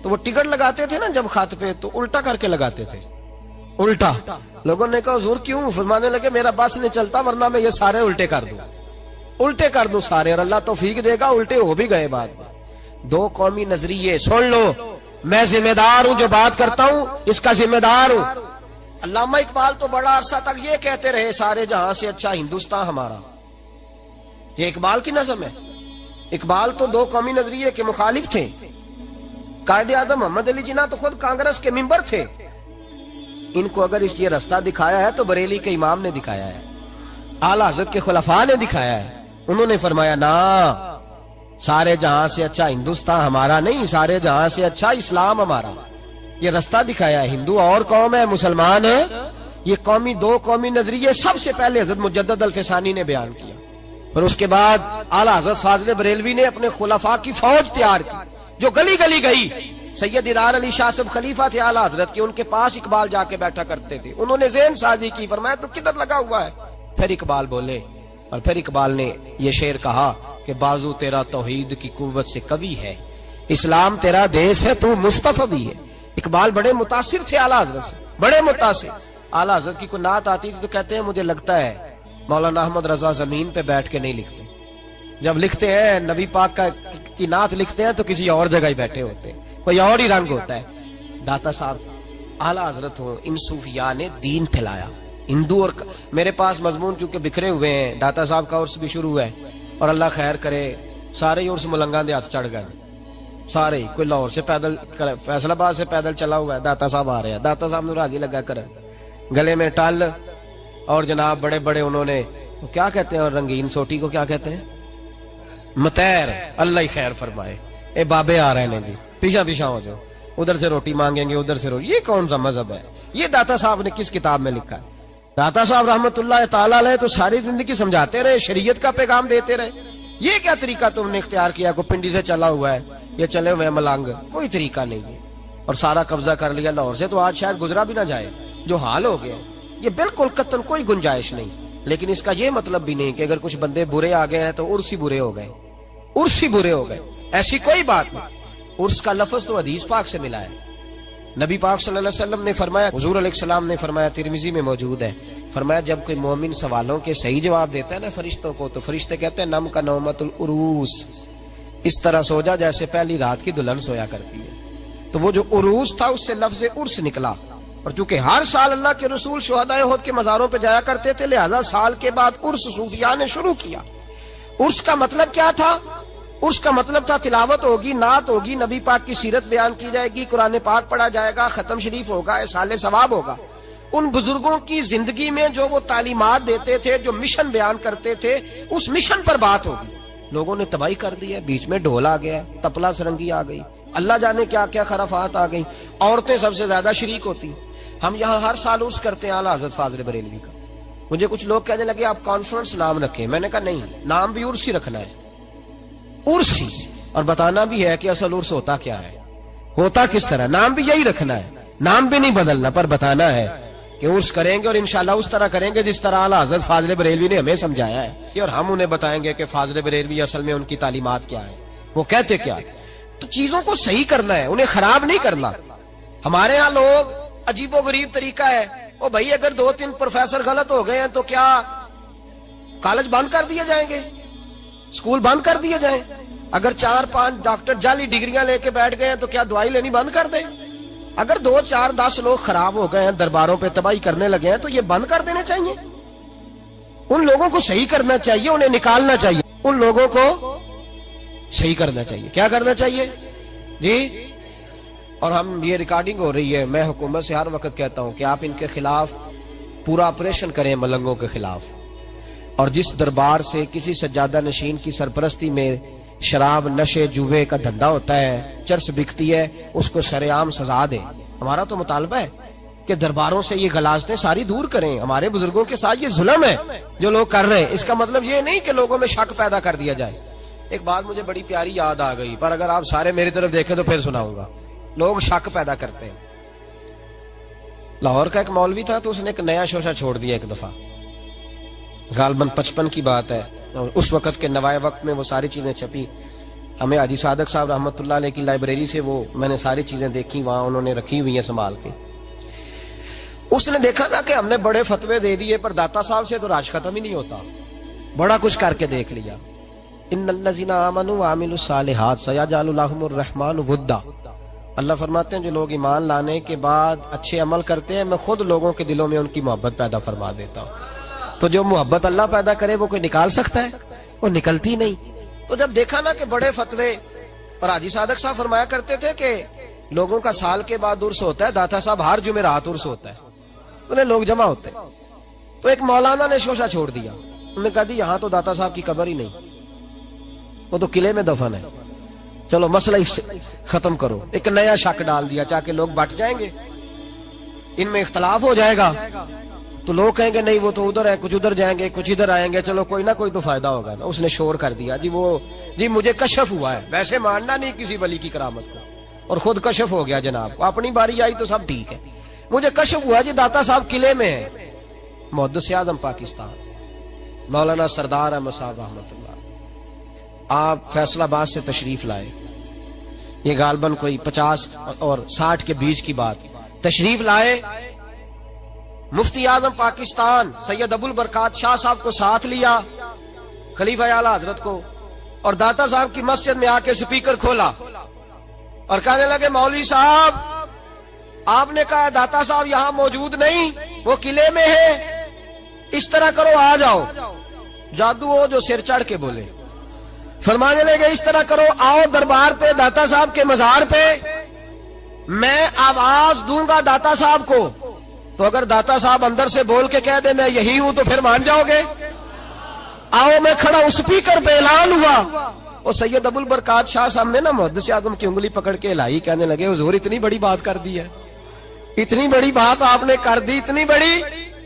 [SPEAKER 1] तो वो टिकट लगाते थे ना जब खात पे, तो उल्टा करके लगाते थे, उल्टा। लोगों ने कहा हुजूर क्यों? फरमाने लगे मेरा बस नहीं चलता, वरना मैं ये सारे उल्टे कर दूं, उल्टे कर दूं सारे, और अल्लाह तौफीक देगा, उल्टे हो भी गए बाद में। दो कौमी नजरिए सुन लो, मैं जिम्मेदार हूं, जो बात करता हूं इसका जिम्मेदार हूं। अल्लामा इकबाल तो बड़ा अरसा तक ये कहते रहे, सारे जहां से अच्छा हिंदुस्तान हमारा। ये इकबाल की नज़म है। इकबाल तो दो कौमी नजरिए के मुखालिफ थे। कायदे आज़म मोहम्मद अली जिन्ना तो खुद कांग्रेस के मेंबर थे। इनको अगर इस ये रास्ता दिखाया है तो बरेली के इमाम ने दिखाया है, आला हज़रत के खुलफा ने दिखाया है। उन्होंने फरमाया ना, सारे जहां से अच्छा हिंदुस्तान हमारा नहीं, सारे जहां से अच्छा इस्लाम हमारा। ये रास्ता दिखाया है। हिंदू और कौम है, मुसलमान है। ये कौमी, दो कौमी नजरिए सबसे पहले हज़रत मुजद्दद अल-फ़सानी ने बयान किया, और उसके बाद आला हज़रत फाज़िल बरेलवी ने अपने खुलफा की फौज तैयार की, जो गली गली गई। सैयद इदार अली शाह साहब खलीफा थे आला हज़रत के, उनके पास इकबाल जाके बैठा करते थे। उन्होंने ज़हन साजी की, फरमाया तो किधर लगा हुआ है? फिर इकबाल बोले, और फिर इकबाल ने ये शेर कहा कि बाजू तेरा तौहीद की कुव्वत से कवी है, इस्लाम तेरा देश है, तू मुस्तफवी है। इकबाल बड़े मुतासिर थे आला हज़रत से, बड़े मुतासिर। आला हज़रत की कोई नात आती थी तो कहते हैं मुझे लगता है मौलाना अहमद रजा जमीन पे बैठ के नहीं लिखते, जब लिखते हैं नबी पाक की नात लिखते हैं तो किसी और जगह ही बैठे होते हैं, कोई और ही रंग होता है। दाता साहब आला हज़रत हो, इन सूफिया ने दीन फैलाया। हिंदू और मेरे पास मजमून चूंकि बिखरे हुए हैं, दाता साहब का उर्स भी शुरू है, और अल्लाह खैर करे सारे उर्स मुलंगा दे हाथ चढ़ गए, सारे कोई लाहौर से पैदल, फैसलाबाद से पैदल चला हुआ है, दाता साहब आ रहे हैं, दाता साहब ने राजी लगा कर गले में टल और जनाब बड़े बड़े उन्होंने तो क्या कहते हैं, और रंगीन सोटी को क्या कहते हैं, मतैर, अल्लाह ही खैर फरमाए, ए बाबे आ रहे हैं जी, पीछा पीछा हो जाओ, उधर से रोटी मांगेंगे उधर से रोटी। ये कौन सा मजहब है? ये दाता साहब ने किस किताब में लिखा है? दाता साहब रहमतुल्लाह ताला अलैह तो सारी जिंदगी समझाते रहे, शरीयत का पैगाम देते रहे। ये क्या तरीका तुमने इख्तियार किया? को पिंडी से चला हुआ है, ये चले हुए मलंग, कोई तरीका नहीं है, और सारा कब्जा कर लिया लाहौर से, तो आज शायद गुजरा भी ना जाए जो हाल हो गया। ये बिल्कुल कतन कोई गुंजाइश नहीं। लेकिन इसका ये मतलब भी नहीं कि अगर कुछ बंदे बुरे आ गए हैं तो उर्स ही बुरे हो गए, उर्स ही बुरे हो गए, ऐसी कोई बात नहीं। उर्स का लफ्ज तो हदीस पाक से मिला है। नबी पाक सल्लल्लाहु अलैहि वसल्लम ने फरमाया, हुजूर अलैहिस्सलाम ने फरमाया, तिरमिजी में मौजूद है, फरमाया जब कोई मोमिन सवालों के सही जवाब देता है ना फरिश्तों को, तो फरिश्ते कहते हैं नम का नौमतुल उरूस, इस तरह सो जा जैसे पहली रात की दुल्हन सोया करती है। तो वो जो उरूस था उससे लफ्ज उर्स निकला। और चूंकि हर साल अल्लाह के रसूल शुहदाए उहद के मज़ारों पे जाया करते थे, लिहाजा साल के बाद उर्स सूफिया ने शुरू किया। उर्स का मतलब क्या था? उर्स का मतलब था तिलावत होगी, नात होगी, नबी पाक की सीरत बयान की जाएगी, कुरान पाक पढ़ा जाएगा, खत्म शरीफ होगा, साले सवाब होगा। उन बुजुर्गों की जिंदगी में जो वो तालीमात देते थे, जो मिशन बयान करते थे, उस मिशन पर बात होगी। लोगों ने तबाही कर दी है, बीच में ढोल आ गया, तपला सरंगी आ गई, अल्लाह जाने क्या क्या खराफात आ गई, औरतें सबसे ज्यादा शरीक होती। हम यहाँ हर साल उर्स करते हैं आला हज़रत फाज़िल बरेलवी का। मुझे कुछ लोग कहने लगे आप कॉन्फ्रेंस नाम रखें, मैंने कहा नहीं, नाम भी उर्स ही रखना है, उर्स ही, और बताना भी है कि असल उर्स होता क्या है, होता किस तरह, नाम भी यही रखना है, नाम भी नहीं बदलना, पर बताना है कि उर्स करेंगे और इंशाल्लाह उस तरह करेंगे जिस तरह आला हज़रत फाज़िल बरेलवी ने हमें समझाया है, और हम उन्हें बताएंगे कि फाज़िल बरेलवी असल में उनकी तालीमात क्या है, वो कहते क्या है। तो चीजों को सही करना है, उन्हें खराब नहीं करना। हमारे यहाँ लोग अजीबो गरीब तरीका है, ओ भाई अगर 2-3 प्रोफेसर गलत हो गए हैं तो क्या कॉलेज बंद कर दिए जाएंगे, स्कूल बंद कर दिए जाएं? अगर 4-5 डॉक्टर जाली डिग्रियां लेके बैठ गए हैं तो क्या दवाई लेनी बंद कर दें? अगर 2-4-10 लोग खराब हो गए हैं, दरबारों पे तबाही करने लगे हैं, तो ये बंद कर देने चाहिए। उन लोगों को सही करना चाहिए, उन्हें निकालना चाहिए, उन लोगों को सही करना चाहिए। क्या करना चाहिए जी? और हम, ये रिकॉर्डिंग हो रही है, मैं हुकूमत से हर वक्त कहता हूं कि आप इनके खिलाफ पूरा ऑपरेशन करें, मलंगों के खिलाफ। और जिस दरबार से किसी सज्जादा नशीन की सरपरस्ती में शराब, नशे, जुए का धंधा होता है, चर्स बिकती है, उसको सरेआम सजा दें। हमारा तो मुतालबा है कि दरबारों से ये गलाजतें सारी दूर करें। हमारे बुजुर्गों के साथ ये जुल्म है जो लोग कर रहे हैं। इसका मतलब ये नहीं कि लोगों में शक पैदा कर दिया जाए। एक बात मुझे बड़ी प्यारी याद आ गई, पर अगर आप सारे मेरी तरफ देखें तो फिर सुनाऊंगा। लोग शक पैदा करते हैं। लाहौर का एक मौलवी था, तो उसने एक नया शोशा छोड़ दिया एक दफा, गालबन 55 की बात है, और उस वक्त के नवाए वक्त में वो सारी चीजें छपी। हमें हाजी सादक साहब रहमतुल्लाह अलैह की लाइब्रेरी से वो मैंने सारी चीजें देखी, वहां उन्होंने रखी हुई हैं संभाल के। उसने देखा ना कि हमने बड़े फतवे दे दिए, पर दाता साहब से तो राज खत्म ही नहीं होता। बड़ा कुछ करके देख लिया। इन्नल्लज़ीना आमनू व अमिलुस सालिहात सयजअलु लहुमुर रहमानु वुद्दा। अल्लाह फरमाते हैं जो लोग ईमान लाने के बाद अच्छे अमल करते हैं, मैं खुद लोगों के दिलों में उनकी मोहब्बत पैदा फरमा देता हूँ। तो जो मोहब्बत अल्लाह पैदा करे वो कोई निकाल सकता है? वो निकलती नहीं। तो जब देखा ना कि बड़े फतवे, और हाजी सादक साहब फरमाया करते थे कि लोगों का साल के बाद उर्स होता है, दाता साहब हर जुमेरात उर्स होता है, उन्हें लोग जमा होते हैं। तो एक मौलाना ने शोशा छोड़ दिया। उन्होंने कहा जी यहाँ तो दाता साहब की कब्र ही नहीं, वो तो किले में दफन है, चलो मसला ही खत्म करो। एक नया शक डाल दिया, चाहे लोग बट जाएंगे, इनमें इख्तलाफ हो जाएगा, तो लोग कहेंगे नहीं वो तो उधर है, कुछ उधर जाएंगे, कुछ इधर आएंगे, चलो कोई ना कोई तो फायदा होगा ना। उसने शोर कर दिया जी वो जी मुझे कशफ हुआ है, वैसे मानना नहीं किसी वली की करामत को, और खुद कशफ हो गया जनाब, अपनी बारी आई तो सब ठीक है, मुझे कशफ हुआ जी दाता साहब किले में है। मुहद्दिस आज़म पाकिस्तान मौलाना सरदार अहमद साहब रहमतुल्लाह, आप फैसलाबाद से तशरीफ लाए, ये गालबन कोई 50 और 60 के बीच की बात, तशरीफ लाए। मुफ्ती आजम पाकिस्तान सैयद अबुल बरकात शाह साहब को साथ लिया, खलीफा आला हजरत को, और दाता साहब की मस्जिद में आके स्पीकर खोला और कहने लगे मौलवी साहब आपने कहा दाता साहब यहाँ मौजूद नहीं, वो किले में है, इस तरह करो आ जाओ। जादू हो जो सिर चढ़ के बोले, फरमाने लगे इस तरह करो, आओ दरबार पे दाता साहब के मजार पे, मैं आवाज दूंगा दाता साहब को, तो अगर दाता साहब अंदर से बोल के कह दे मैं यही हूं तो फिर मान जाओगे। आओ मैं खड़ा हूं, स्पीकर पे ऐलान हुआ और सैयद अबुल बरकात शाह सामने ना मुहद्दिस आजम की उंगली पकड़ के हिलाई, कहने लगे हुजूर इतनी बड़ी बात कर दी है, इतनी बड़ी बात आपने कर दी,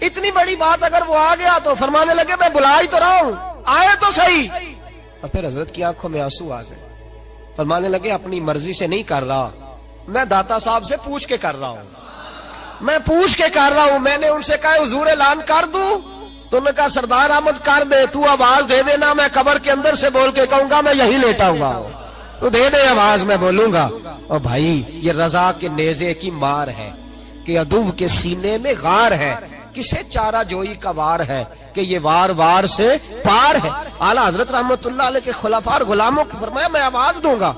[SPEAKER 1] इतनी बड़ी बात अगर वो आ गया तो। फरमाने लगे मैं बुला ही तो रहा हूं, आए तो सही। और फिर हजरत की आंखों में आंसू आ गए। फरमाने लगे अपनी मर्जी से नहीं कर रहा, मैं दाता साहब से पूछ के कर रहा हूं, मैं पूछ के कर रहा हूं। मैंने उनसे कहा हुजूर ऐलान कर दूं, तो उन्होंने कहा सरदार अहमद कर दे, तू आवाज दे देना, मैं कब्र के अंदर से बोल के कहूंगा मैं यही लेटा हुआ हूं, तो दे दे आवाज, मैं बोलूंगा। और भाई ये रजा के नेजे की मार है कि अदुव के सीने में गार है, किसे चारा जोई का वार है कि ये वार वार से पार है। आला हजरत रहमतुल्लाह अलैह के खुलाफार गुलामों को फरमाया मैं आवाज दूंगा।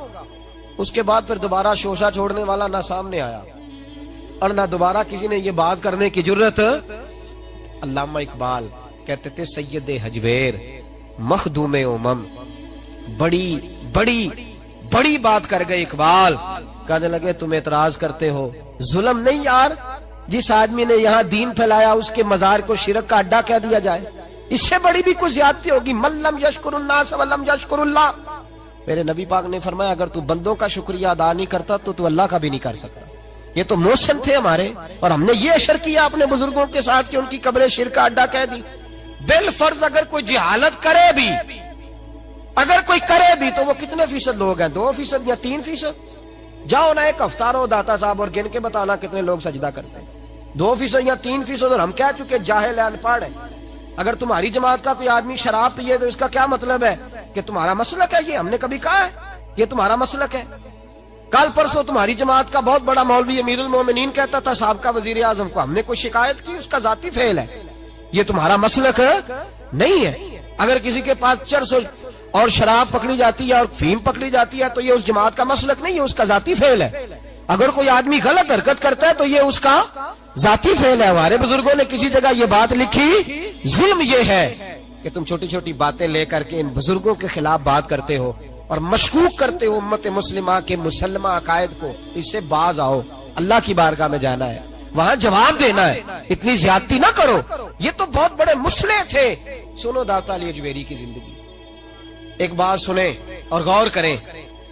[SPEAKER 1] उसके बाद फिर दोबारा शोशा छोड़ने वाला ना सामने आया और ना दोबारा किसी ने ये बात करने की जुर्रत। अल्लामा इकबाल कहते थे सैयद हजवेर मखदूम उमम, बड़ी बड़ी बड़ी बात कर गए इकबाल। कहने लगे तुम एतराज करते हो, जुल्म नहीं यार, जिस आदमी ने यहाँ दीन फैलाया उसके मजार को शिरक का अड्डा कह दिया जाए, इससे बड़ी भी कुछ ज्यादती होगी। मल्लम यशकुरुन्नास वल्लम यशकुरुल्लाह, मेरे नबी पाक ने फरमाया अगर तू बंदों का शुक्रिया अदा नहीं करता तो तू अल्लाह का भी नहीं कर सकता। ये तो मोशन थे हमारे, और हमने ये अशर किया अपने बुजुर्गों के साथ कि उनकी कब्रें शिरक का अड्डा कह दी। बिल फर्ज अगर कोई जिहालत करे भी, अगर कोई करे भी, तो वो कितने फीसद लोग हैं, 2% या 3%? जाओ ना एक हफ्ता रहो दाता साहब और गिन के बताना कितने लोग सजदा करते हैं, 2% या 3%। और हम कह चुके जाहिल है, अनपढ़ है। अगर तुम्हारी जमात का कोई आदमी शराब पिए तो इसका क्या मतलब है कि तुम्हारा मसलक है? ये हमने कभी कहा है ये तुम्हारा मसलक है? कल परसों तुम्हारी जमात का बहुत बड़ा मौलवी अमीरुल मोमिनीन कहता था साहब वजीर आजम को, हमने कोई शिकायत की? उसका जाती फेल है, ये तुम्हारा मसलक नहीं है। अगर किसी के पास चरस और शराब पकड़ी जाती है और फीम पकड़ी जाती है तो ये उस जमात का मसलक नहीं है, उसका जाती फेल है। अगर कोई आदमी गलत हरकत करता है तो ये उसका जाती फेल है। हमारे बुजुर्गों ने किसी जगह ये बात लिखी, जुल्म ये है कि तुम छोटी छोटी बातें लेकर के इन बुजुर्गों के खिलाफ बात करते हो और मशकूक करते हो उम्मत मुस्लिमा के मुसलमा अकायद को। इससे बाज आओ, अल्लाह की बारगाह में जाना है, वहां जवाब देना है, इतनी ज्यादती ना करो। ये तो बहुत बड़े मुसले थे। सुनो दाता अली अजमेरी की जिंदगी, एक बात सुने और गौर करें।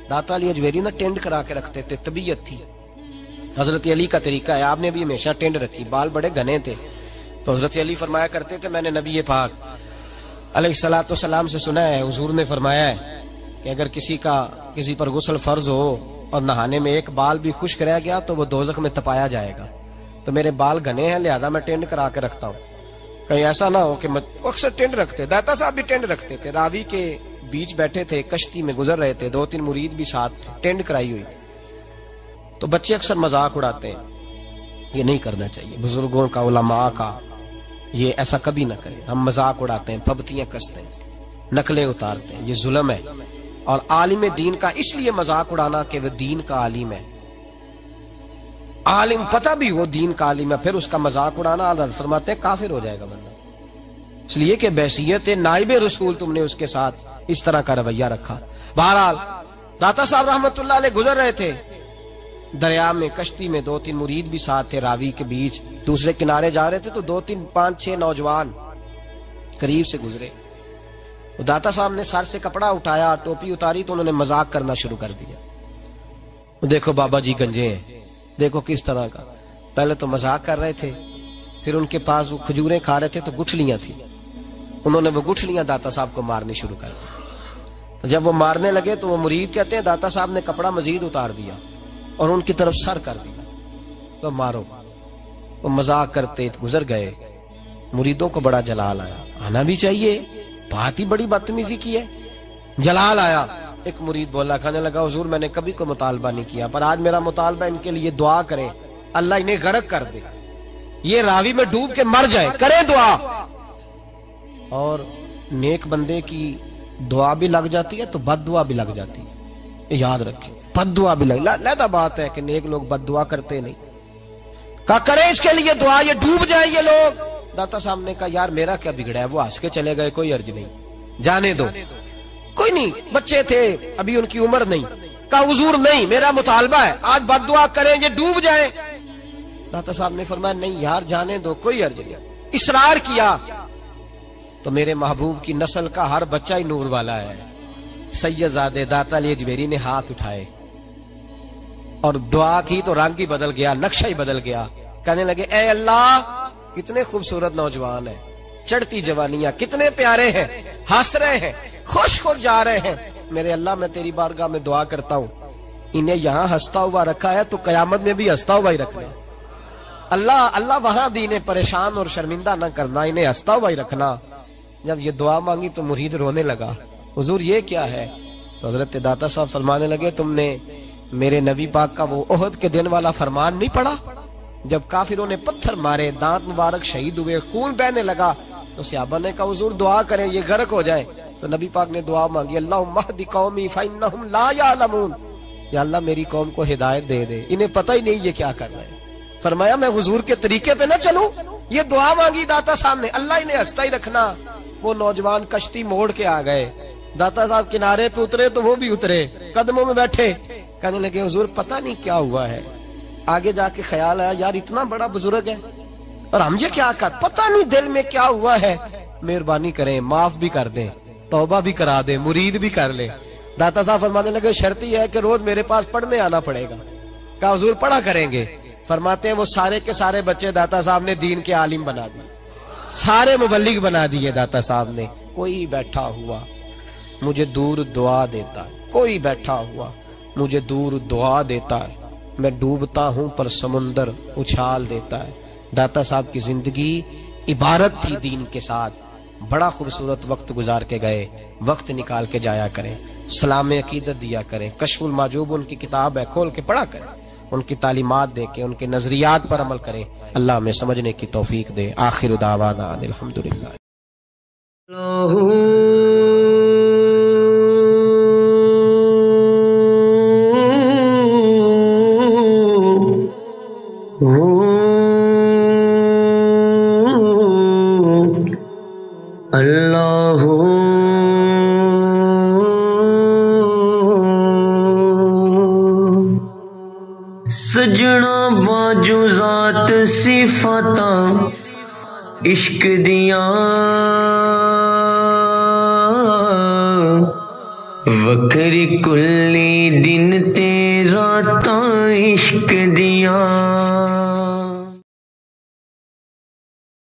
[SPEAKER 1] दाता अली अजमेरी ना टेंड करा के रखते थे, तबीयत थी। हजरत अली का तरीका है, आपने भी हमेशा टेंड रखी, बाल बड़े घने थे। तो हजरत अली फरमाया करते थे, मैंने नबी पाक अलैहिस्सलातु वस्सलाम से सुना है, हुजूर ने फरमाया है कि अगर किसी पर गुस्ल फर्ज हो और नहाने में एक बाल भी खुश्क रह गया तो वो दोजख में तपाया जाएगा। तो मेरे बाल घने हैं लिहाजा मैं टेंड करा के रखता हूँ, कहीं ऐसा ना हो कि अक्सर टेंड रखते, दाता साहब भी टेंड रखते थे। रावी के बीच बैठे थे, कश्ती में गुजर रहे थे, 2-3 मुरीद भी साथ थे, टेंड कराई हुई। तो बच्चे अक्सर मजाक उड़ाते हैं, ये नहीं करना चाहिए, बुजुर्गों का उलमा का ये ऐसा कभी ना करें। हम मजाक उड़ाते हैं, पबतियां कसते हैं, नकलें उतारते हैं, ये जुल्म है। और आलिम दीन का इसलिए मजाक उड़ाना कि वह दीन का आलिम है, आलिम पता भी हो दीन का आलिम है, फिर उसका मजाक उड़ाना अल्लाह फरमाते हैं काफिर हो जाएगा बंदा। इसलिए कि बैसियत नाइब रसूल तुमने उसके साथ इस तरह का रवैया रखा। बहरहाल दाता साहब रहमतुल्लाह अलैह गुजर रहे थे दरिया में, कश्ती में, 2-3 मुरीद भी साथ थे, रावी के बीच दूसरे किनारे जा रहे थे। तो 2-3, 5-6 नौजवान करीब से गुजरे। तो दाता साहब ने सर से कपड़ा उठाया, टोपी उतारी, तो उन्होंने मजाक करना शुरू कर दिया। देखो बाबा जी गंजे हैं, देखो किस तरह का। पहले तो मजाक कर रहे थे, फिर उनके पास वो खजूरें खा रहे थे तो गुठलियां थी, उन्होंने वो गुठलियां दाता साहब को मारनी शुरू कर दी। जब वो मारने लगे तो वो मुरीद कहते हैं दाता साहब ने कपड़ा मजीद उतार दिया और उनकी तरफ सर कर दिया, तो मारो। वो मजाक करते गुजर गए। मुरीदों को बड़ा जलाल आया, आना भी चाहिए, बात ही बड़ी बदतमीजी की है, जलाल आया। एक मुरीद बोला, कहने लगा हुजूर मैंने कभी कोई मुतालबा नहीं किया, पर आज मेरा मुतालबा इनके लिए दुआ करें, अल्लाह इन्हें गर्क कर दे, ये रावी में डूब के मर जाए, करें दुआ। और नेक बंदे की दुआ भी लग जाती है तो बद दुआ भी लग जाती है, याद रखें, बद दुआ भी लगा बात है कि नेक लोग बद दुआ करते नहीं। कहा करें इसके लिए दुआ, ये डूब जाए ये लोग। दाता साहब ने कहा यार मेरा क्या बिगड़ा है, वो हंस के चले गए, कोई अर्ज नहीं, जाने दो, कोई नहीं, बच्चे थे अभी, उनकी उम्र नहीं। कहा हुजूर नहीं, मेरा मुतालबा है आज बद्दुआ करें ये डूब जाएं। दाता साहब ने फरमाया नहीं यार जाने दो, कोई अर्ज नहीं। इसरार किया तो मेरे महबूब की नस्ल का हर बच्चा ही नूर वाला है। सैयदजादे दाता अली अजमेरी ने हाथ उठाए और दुआ की तो रंग ही बदल गया, नक्शा ही बदल गया। कहने लगे ए अल्लाह, कितने खूबसूरत नौजवान हैं, चढ़ती जवानियां, कितने प्यारे हैं, हंस रहे हैं, खुश खुश जा रहे हैं। मेरे अल्लाह मैं तेरी बारगाह में दुआ करता हूं, इन्हें यहां हंसता हुआ रखा है तो कयामत में भी हंसता हुआ ही रखना। अल्लाह अल्लाह वहां भी इन्हें परेशान और शर्मिंदा ना करना, इन्हें हंसता हुआ ही रखना। जब ये दुआ मांगी तो मुरीद रोने लगा, हुजूर ये क्या है? तो हजरत दाता साहब फरमाने लगे तुमने मेरे नबी पाक का वो ओहद के दिन वाला फरमान नहीं पढ़ा? जब काफिरों ने पत्थर मारे, दांत मुबारक शहीद हुए, खून बहने लगा, तो सहाबा ने कहा हुजूर दुआ करें ये गर्क हो जाए। तो नबी पाक ने दुआ मांगी, अल्लाहुम्मा हदी कौमी फइन्नहुम ला यअलमून, या अल्लाह मेरी कौम को हिदायत दे दे, इन्हें पता ही नहीं ये क्या कर रहे हैं। फरमाया मैं हुजूर के तरीके पे ना चलूं? ये दुआ मांगी दाता साहब ने, अल्लाह इन्हें हंसता ही रखना। वो नौजवान कश्ती मोड़ के आ गए, दाता साहब किनारे पे उतरे तो वो भी उतरे, कदमों में बैठे। कहने लगे हुजूर पता नहीं क्या हुआ है। आगे जाके ख्याल आया यार इतना बड़ा बुजुर्ग है और हम ये क्या कर, पता नहीं दिल में क्या हुआ है, मेहरबानी करें माफ भी कर दें, तौबा भी करा दे, मुरीद भी कर ले। दाता साहब फरमाने लगे शर्त यह है कि रोज मेरे पास पढ़ने आना पड़ेगा। कहा हुजूर पढ़ा करेंगे। फरमाते हैं वो सारे के सारे बच्चे दाता साहब ने दीन के आलिम बना दिए, सारे मुबल्लिग बना दिए दाता साहब ने। कोई बैठा हुआ मुझे दूर दुआ देता है, कोई बैठा हुआ मुझे दूर दुआ देता है, मैं डूबता हूं पर समुंदर उछाल देता है। दाता साहब की जिंदगी इबारत थी दीन के साथ। बड़ा खूबसूरत वक्त गुजार के गए, वक्त निकाल के जाया करें, सलाम अकीदत दिया करें। कशफुल माजूब उनकी किताब है, खोल के पढ़ा करें, उनकी तालीमात दे के उनके नजरियात पर अमल करें। अल्लाह हमें समझने की तौफीक दे। आखिर दावाना अल्हम्दुलिल्लाह।
[SPEAKER 2] सजना बाजू जात सिफाता इश्क दिया, वखरी कुल्ली दिन ते रातां इश्क दिया।